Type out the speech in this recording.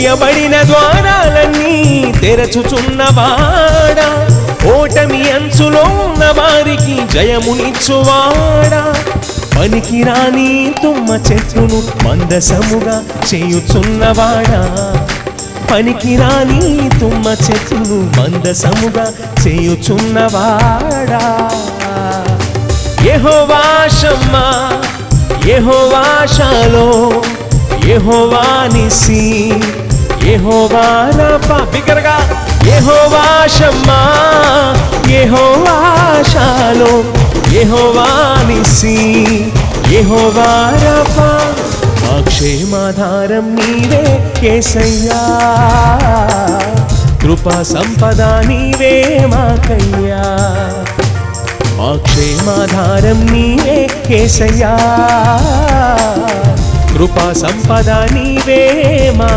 మూయబడిన ద్వారాలన్నీ తెరచుచున్నవాడా, ఓటమి అంచులో ఉన్న వారికి జయమునిచ్చువాడా, పనికిరాని తుమ్మ చెట్టును మందసముగా చేయుచున్నవాడా, పనికిరాని తుమ్మ చెట్టును మందసముగా చేయుచున్నవాడా. యెహోవా షమ్మా, యెహోవా షాలోమ్, యెహోవా నిస్సీ, యెహోవా రఫా. బిగ్గరగా యెహోవా షమ్మా, యెహోవా షాలోమ్, యెహోవా నిస్సీ, యెహోవా రఫా. మా క్షేమాధారం నీవే యేసయ్యా, కృపా సంపద నీవే మాకయ్యా. మా క్షేమాధారం నీవే యేసయ్యా, కృపా సంపద నీవే మా